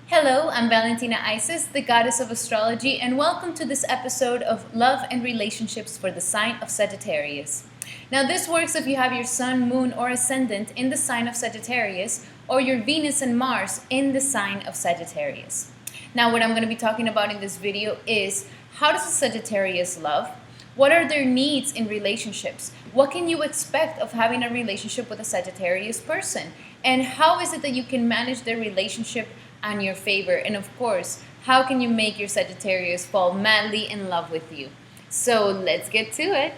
Hello, I'm Valentina Isis, the goddess of astrology, and welcome to this episode of Love and Relationships for the sign of Sagittarius. Now, this works if you have your sun, moon, or ascendant in the sign of Sagittarius, or your Venus and Mars in the sign of Sagittarius. Now, what I'm going to be talking about in this video is how does a Sagittarius love? What are their needs in relationships? What can you expect of having a relationship with a Sagittarius person? And how is it that you can manage their relationship on your favor? And of course, how can you make your Sagittarius fall madly in love with you? So let's get to it.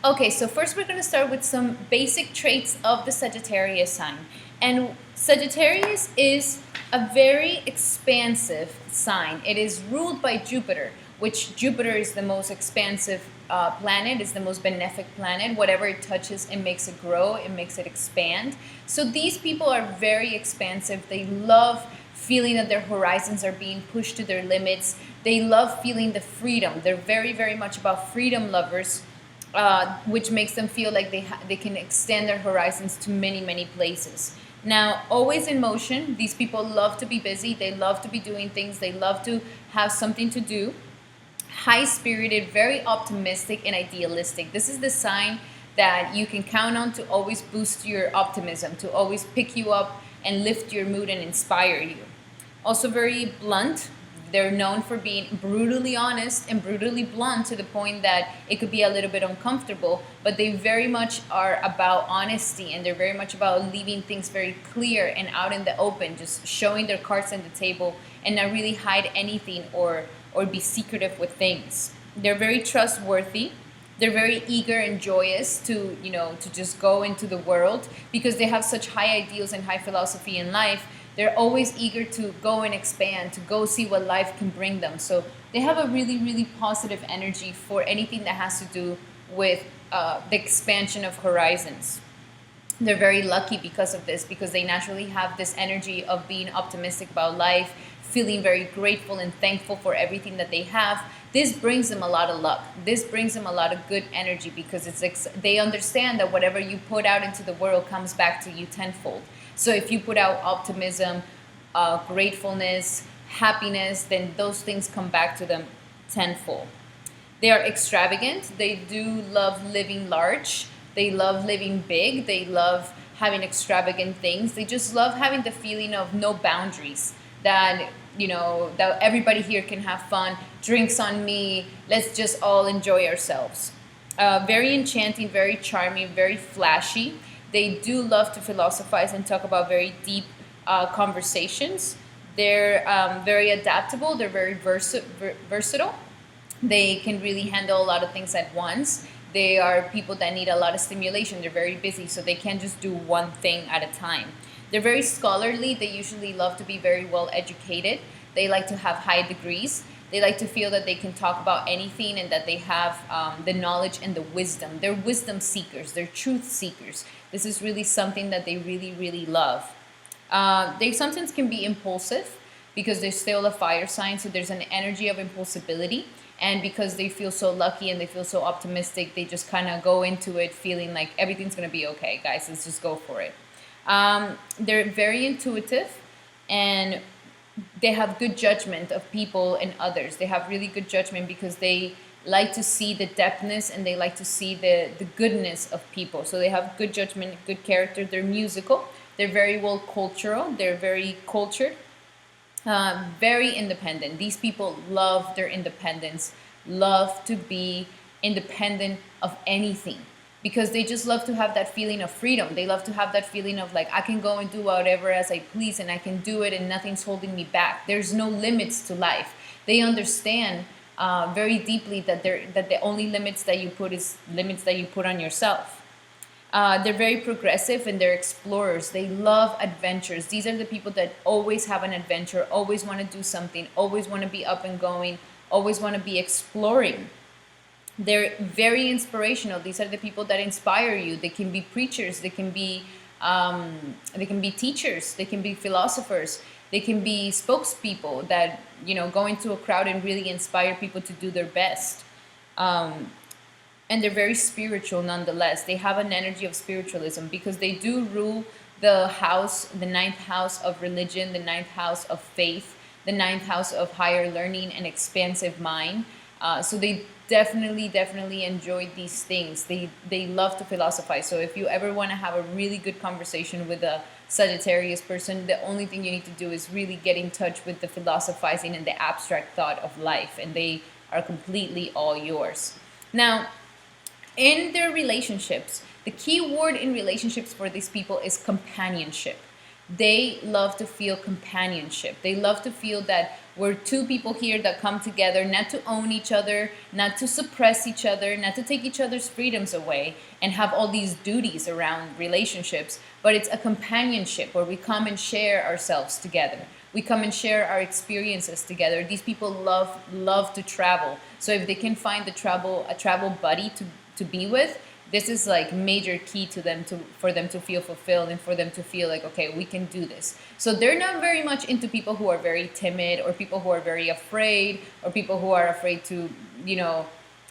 Okay, so first we're going to start with some basic traits of the Sagittarius sign. And Sagittarius is a very expansive sign. It is ruled by Jupiter, which Jupiter is the most expansive planet, is the most benefic planet. Whatever it touches, it makes it grow, it makes it expand. So these people are very expansive. They love feeling that their horizons are being pushed to their limits. They love feeling the freedom. They're very, very much about freedom lovers. Which makes them feel like they can extend their horizons to many, many places. Now, always in motion, these people love to be busy, they love to be doing things, they love to have something to do. High-spirited, very optimistic and idealistic. This is the sign that you can count on to always boost your optimism, to always pick you up and lift your mood and inspire you. Also very blunt. They're known for being brutally honest and brutally blunt to the point that it could be a little bit uncomfortable, but they very much are about honesty, and they're very much about leaving things very clear and out in the open, just showing their cards on the table and not really hide anything or be secretive with things. They're very trustworthy. They're very eager and joyous to just go into the world because they have such high ideals and high philosophy in life. They're always eager to go and expand, to go see what life can bring them. So they have a really, really positive energy for anything that has to do with the expansion of horizons. They're very lucky because of this, because they naturally have this energy of being optimistic about life, feeling very grateful and thankful for everything that they have. This brings them a lot of luck. This brings them a lot of good energy because they understand that whatever you put out into the world comes back to you tenfold. So if you put out optimism, gratefulness, happiness, then those things come back to them tenfold. They are extravagant. They do love living large. They love living big. They love having extravagant things. They just love having the feeling of no boundaries, that that everybody here can have fun. Drinks on me. Let's just all enjoy ourselves. Very enchanting, very charming, very flashy. They do love to philosophize and talk about very deep conversations. They're very adaptable. They're very versatile. They can really handle a lot of things at once. They are people that need a lot of stimulation. They're very busy, so they can't just do one thing at a time. They're very scholarly. They usually love to be very well educated. They like to have high degrees. They like to feel that they can talk about anything and that they have the knowledge and the wisdom. They're wisdom seekers. They're truth seekers. This is really something that they really, really love. They sometimes can be impulsive because they're still a fire sign, so there's an energy of impulsibility. And because they feel so lucky and they feel so optimistic, they just kind of go into it feeling like everything's going to be okay, guys. Let's just go for it. They're very intuitive, and they have good judgment of people and others. They have really good judgment because they like to see the depthness and they like to see the goodness of people. So they have good judgment, good character. They're musical. They're very well cultural. They're very cultured. Very independent. These people love their independence, love to be independent of anything, because they just love to have that feeling of freedom. They love to have that feeling of like, I can go and do whatever as I please, and I can do it and nothing's holding me back. There's no limits to life. They understand very deeply that the only limits that you put is limits that you put on yourself. They're very progressive and they're explorers. They love adventures. These are the people that always have an adventure, always want to do something, always want to be up and going, always want to be exploring. They're very inspirational. These are the people that inspire you. They can be preachers. They can be teachers. They can be philosophers. They can be spokespeople that, go into a crowd and really inspire people to do their best. And they're very spiritual nonetheless. They have an energy of spiritualism because they do rule the ninth house of religion, the ninth house of faith, the ninth house of higher learning and expansive mind. So they definitely enjoy these things. They love to philosophize. So if you ever want to have a really good conversation with a Sagittarius person, the only thing you need to do is really get in touch with the philosophizing and the abstract thought of life, and they are completely all yours. Now, in their relationships, the key word in relationships for these people is companionship. They love to feel companionship. They love to feel that we're two people here that come together not to own each other, not to suppress each other, not to take each other's freedoms away and have all these duties around relationships, but it's a companionship where we come and share ourselves together. We come and share our experiences together. These people love to travel. So if they can find a travel buddy to be with, this is like major key to them, for them to feel fulfilled and for them to feel like, okay, we can do this. So they're not very much into people who are very timid or people who are very afraid or people who are afraid to,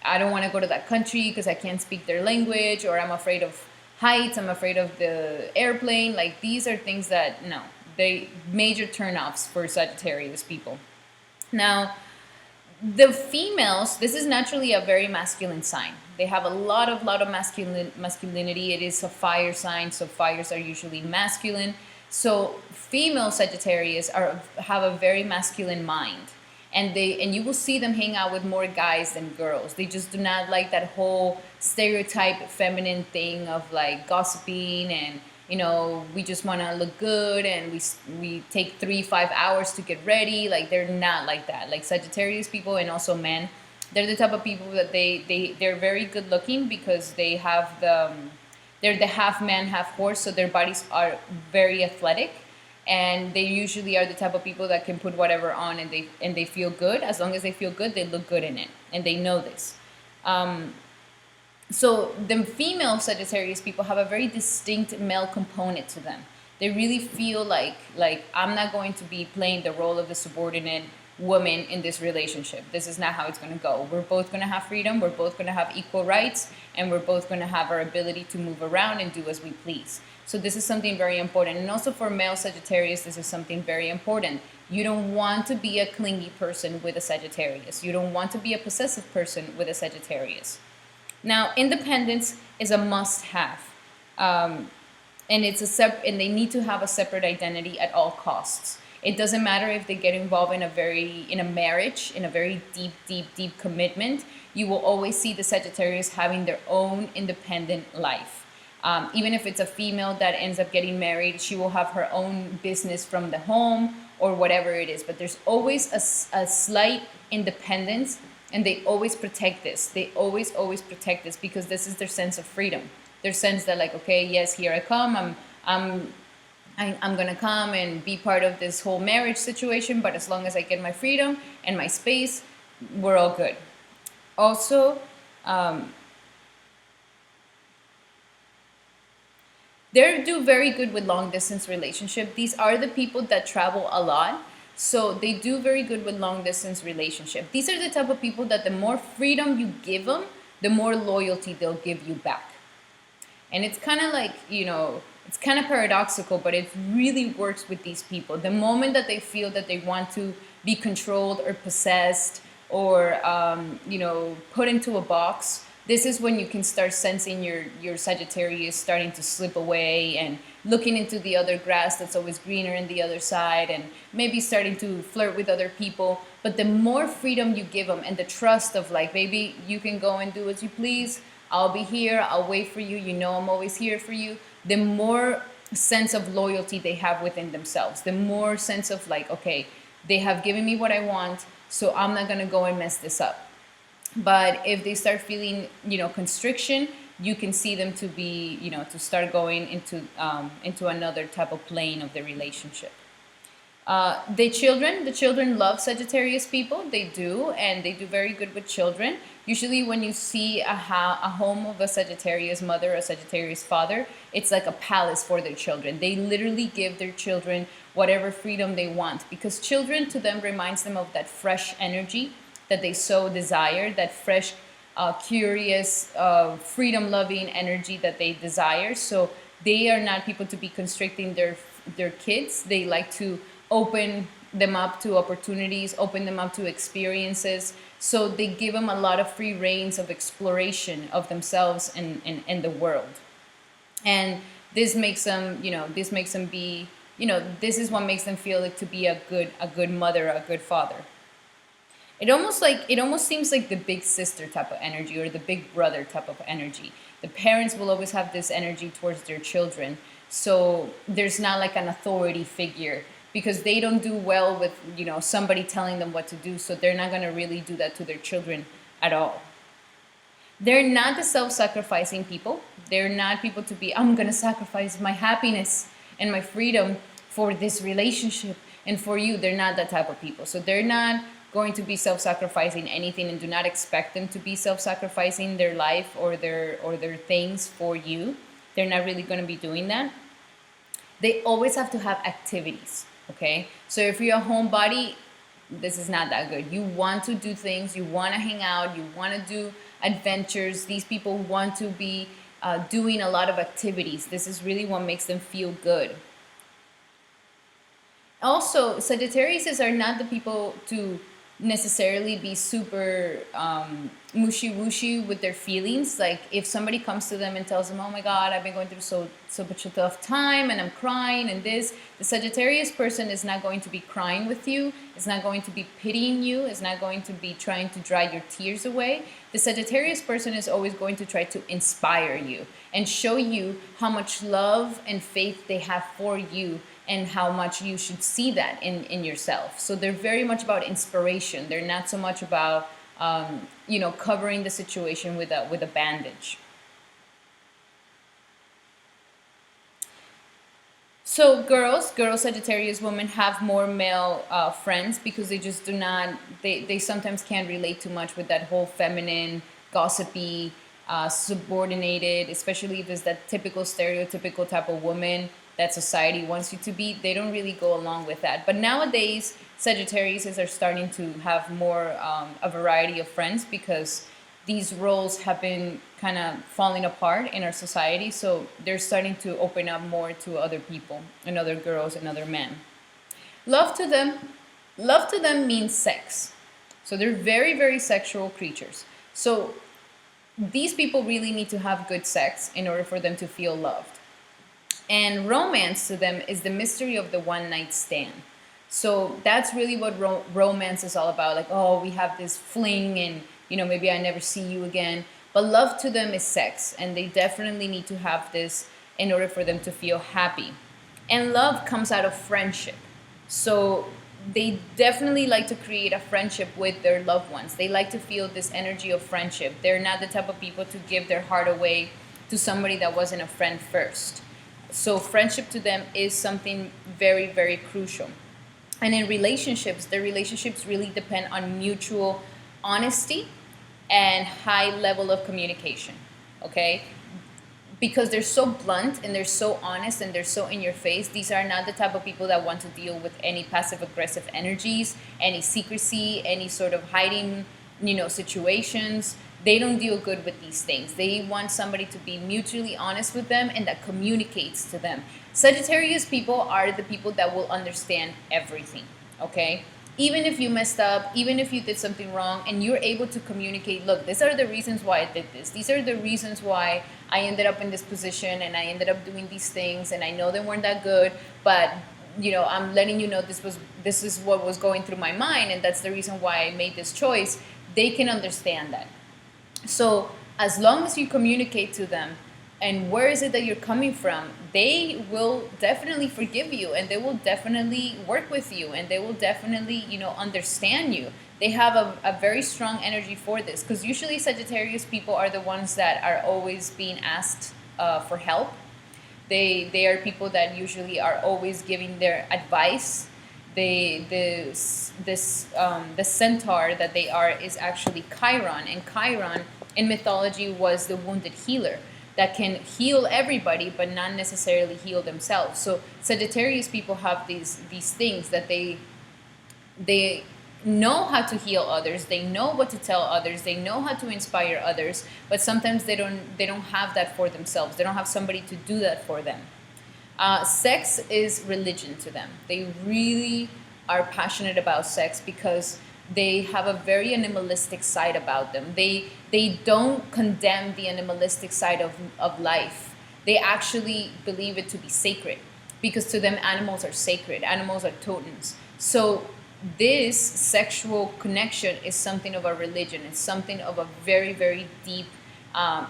I don't want to go to that country because I can't speak their language, or I'm afraid of heights, I'm afraid of the airplane. Like, these are things that, no, they major turnoffs for Sagittarius people. Now, the females, this is naturally a very masculine sign. They have a lot of masculinity. It is a fire sign, so fires are usually masculine. So female Sagittarius have a very masculine mind, and you will see them hang out with more guys than girls. They just do not like that whole stereotype feminine thing of like gossiping and, we just want to look good and we take 3-5 hours to get ready. Like, they're not like that. Like, Sagittarius people, and also men, they're the type of people that they're very good looking because they have they're the half man, half horse, so their bodies are very athletic, and they usually are the type of people that can put whatever on and they feel good. As long as they feel good, they look good in it, and they know this. So the female Sagittarius people have a very distinct male component to them. They really feel like I'm not going to be playing the role of the subordinate woman in this relationship. This is not how it's going to go. We're both going to have freedom. We're both going to have equal rights, and we're both going to have our ability to move around and do as we please. So this is something very important. And also for male Sagittarius, this is something very important. You don't want to be a clingy person with a Sagittarius. You don't want to be a possessive person with a Sagittarius. Now, independence is a must-have, and and they need to have a separate identity at all costs. It doesn't matter if they get involved in a marriage, in a very deep commitment. You will always see the Sagittarius having their own independent life. Even if it's a female that ends up getting married, she will have her own business from the home or whatever it is. But there's always a slight independence. And they always protect this. They always protect this because this is their sense of freedom. Their sense that, like, okay, yes, here I come. I'm gonna come and be part of this whole marriage situation. But as long as I get my freedom and my space, we're all good. Also, they do very good with long distance relationship. These are the people that travel a lot. So they do very good with long distance relationship. These are the type of people that the more freedom you give them, the more loyalty they'll give you back. And it's kind of like, it's kind of paradoxical, but it really works with these people. The moment that they feel that they want to be controlled or possessed or, put into a box, this is when you can start sensing your Sagittarius starting to slip away and looking into the other grass that's always greener in the other side, and maybe starting to flirt with other people. But the more freedom you give them and the trust of like, baby, you can go and do as you please. I'll be here. I'll wait for you. I'm always here for you. The more sense of loyalty they have within themselves, the more sense of like, okay, they have given me what I want, so I'm not going to go and mess this up. But if they start feeling, constriction, you can see them to be, to start going into another type of plane of the relationship. The children love Sagittarius people. They do, and they do very good with children. Usually, when you see a home of a Sagittarius mother, a Sagittarius father, it's like a palace for their children. They literally give their children whatever freedom they want, because children to them reminds them of that fresh energy that they so desire, that fresh, curious, freedom-loving energy that they desire. So they are not people to be constricting their kids. They like to open them up to opportunities, open them up to experiences. So they give them a lot of free reins of exploration of themselves and the world. And this makes them, this makes them be, this is what makes them feel like to be a good mother, a good father. It almost seems like the big sister type of energy, or the big brother type of energy. The parents will always have this energy towards their children. So there's not like an authority figure, because they don't do well with, somebody telling them what to do. So they're not going to really do that to their children at all. They're not the self-sacrificing people. They're not people to be, I'm going to sacrifice my happiness and my freedom for this relationship and for you. They're not that type of people. So they're not going to be self-sacrificing anything, and do not expect them to be self-sacrificing their life or their things for you. They're not really going to be doing that. They always have to have activities, okay? So if you're a homebody, this is not that good. You want to do things, you want to hang out, you want to do adventures. These people want to be doing a lot of activities. This is really what makes them feel good. Also, Sagittarius are not the people to necessarily be super mushy-wushy with their feelings. Like if somebody comes to them and tells them, oh my God, I've been going through so much a tough time and I'm crying and this, the Sagittarius person is not going to be crying with you. It's not going to be pitying you. It's not going to be trying to dry your tears away. The Sagittarius person is always going to try to inspire you and show you how much love and faith they have for you, and how much you should see that in yourself. So they're very much about inspiration. They're not so much about, covering the situation with a bandage. So girls Sagittarius women have more male friends, because they just do not, they sometimes can't relate too much with that whole feminine, gossipy, subordinated, especially if it's that typical stereotypical type of woman that society wants you to be. They don't really go along with that. But nowadays, Sagittarius are starting to have more a variety of friends, because these roles have been kind of falling apart in our society. So they're starting to open up more to other people and other girls and other men. Love to them means sex. So they're very, very sexual creatures. So these people really need to have good sex in order for them to feel loved. And romance to them is the mystery of the one night stand. So that's really what romance is all about. Like, oh, we have this fling and, maybe I never see you again. But love to them is sex. And they definitely need to have this in order for them to feel happy. And love comes out of friendship. So they definitely like to create a friendship with their loved ones. They like to feel this energy of friendship. They're not the type of people to give their heart away to somebody that wasn't a friend first. So friendship to them is something very, very crucial. And in relationships, their relationships really depend on mutual honesty and high level of communication, okay? Because they're so blunt and they're so honest and they're so in your face. These are not the type of people that want to deal with any passive aggressive energies, any secrecy, any sort of hiding, situations. They don't deal good with these things. They want somebody to be mutually honest with them and that communicates to them. Sagittarius people are the people that will understand everything, okay? Even if you messed up, even if you did something wrong, and you're able to communicate, look, these are the reasons why I did this. These are the reasons why I ended up in this position and I ended up doing these things, and I know they weren't that good, but I'm letting you know this is what was going through my mind, and that's the reason why I made this choice. They can understand that. So as long as you communicate to them and where is it that you're coming from, they will definitely forgive you, and they will definitely work with you, and they will definitely, understand you. They have a very strong energy for this, because usually Sagittarius people are the ones that are always being asked for help. They are people that usually are always giving their advice. the centaur that they are is actually Chiron, and Chiron in mythology was the wounded healer that can heal everybody but not necessarily heal themselves. So Sagittarius people have these things that they know how to heal others, they know what to tell others, they know how to inspire others, but sometimes they don't have that for themselves. They don't have somebody to do that for them. Sex is religion to them. They really are passionate about sex because they have a very animalistic side about them. They don't condemn the animalistic side of life. They actually believe it to be sacred because to them animals are sacred. Animals are totems. So this sexual connection is something of a religion. It's something of a very, very deep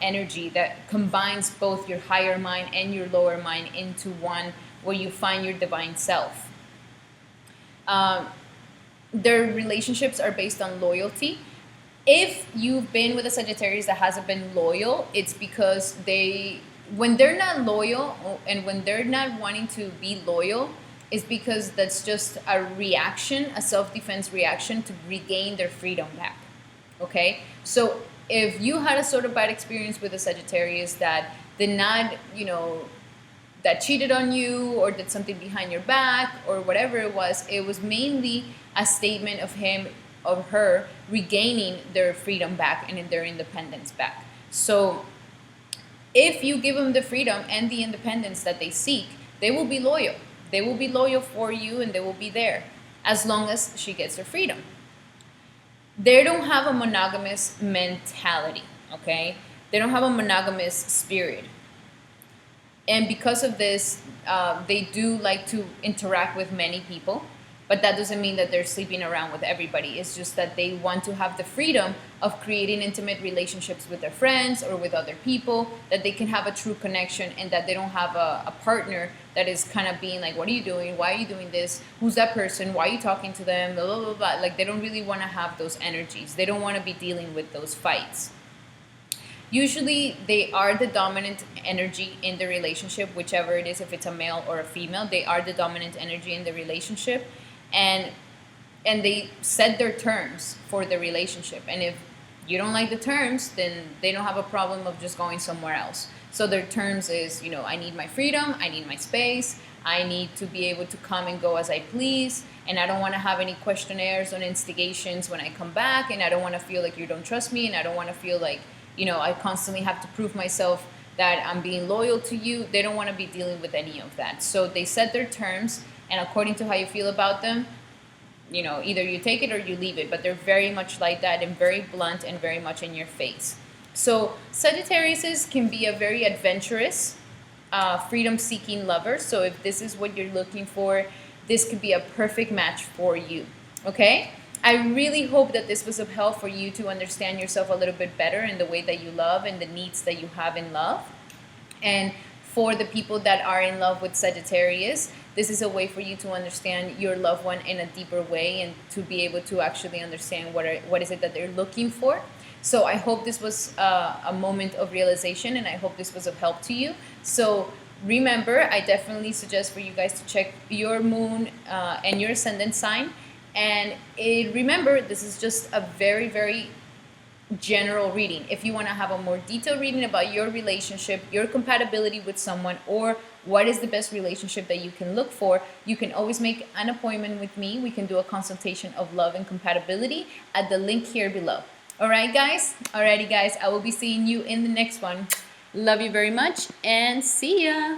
energy that combines both your higher mind and your lower mind into one, where you find your divine self. Their relationships are based on loyalty. If you've been with a Sagittarius that hasn't been loyal, it's because when they're not loyal and when they're not wanting to be loyal, is because that's just a reaction, a self-defense reaction to regain their freedom back. Okay? So if you had a sort of bad experience with a Sagittarius that did not, that cheated on you or did something behind your back or whatever it was mainly a statement of him or her regaining their freedom back and their independence back. So if you give them the freedom and the independence that they seek, they will be loyal. They will be loyal for you and they will be there as long as she gets her freedom. They don't have a monogamous mentality, okay? They don't have a monogamous spirit. And because of this, they do like to interact with many people, but that doesn't mean that they're sleeping around with everybody. It's just that they want to have the freedom of creating intimate relationships with their friends or with other people, that they can have a true connection and that they don't have a partner that is kind of being like, what are you doing? Why are you doing this? Who's that person? Why are you talking to them? Blah, blah, blah, blah. Like, they don't really want to have those energies. They don't want to be dealing with those fights. Usually they are the dominant energy in the relationship, whichever it is, if it's a male or a female, they are the dominant energy in the relationship, and they set their terms for the relationship. And if you don't like the terms, then they don't have a problem of just going somewhere else. So their terms is, I need my freedom, I need my space, I need to be able to come and go as I please, and I don't want to have any questionnaires or instigations when I come back, and I don't want to feel like you don't trust me, and I don't want to feel like I constantly have to prove myself that I'm being loyal to you. They don't want to be dealing with any of that. So they set their terms, and according to how you feel about them, either you take it or you leave it. But they're very much like that and very blunt and very much in your face. So Sagittarius can be a very adventurous, freedom-seeking lover. So if this is what you're looking for, this could be a perfect match for you. Okay? I really hope that this was of help for you to understand yourself a little bit better in the way that you love and the needs that you have in love. And for the people that are in love with Sagittarius, this is a way for you to understand your loved one in a deeper way and to be able to actually understand what is it that they're looking for. So I hope this was a moment of realization, and I hope this was of help to you. So remember, I definitely suggest for you guys to check your moon and your ascendant sign. And remember, this is just a very, very general reading. If you want to have a more detailed reading about your relationship, your compatibility with someone, or what is the best relationship that you can look for, you can always make an appointment with me. We can do a consultation of love and compatibility at the link here below. All right, guys? Alrighty, guys. I will be seeing you in the next one. Love you very much, and see ya.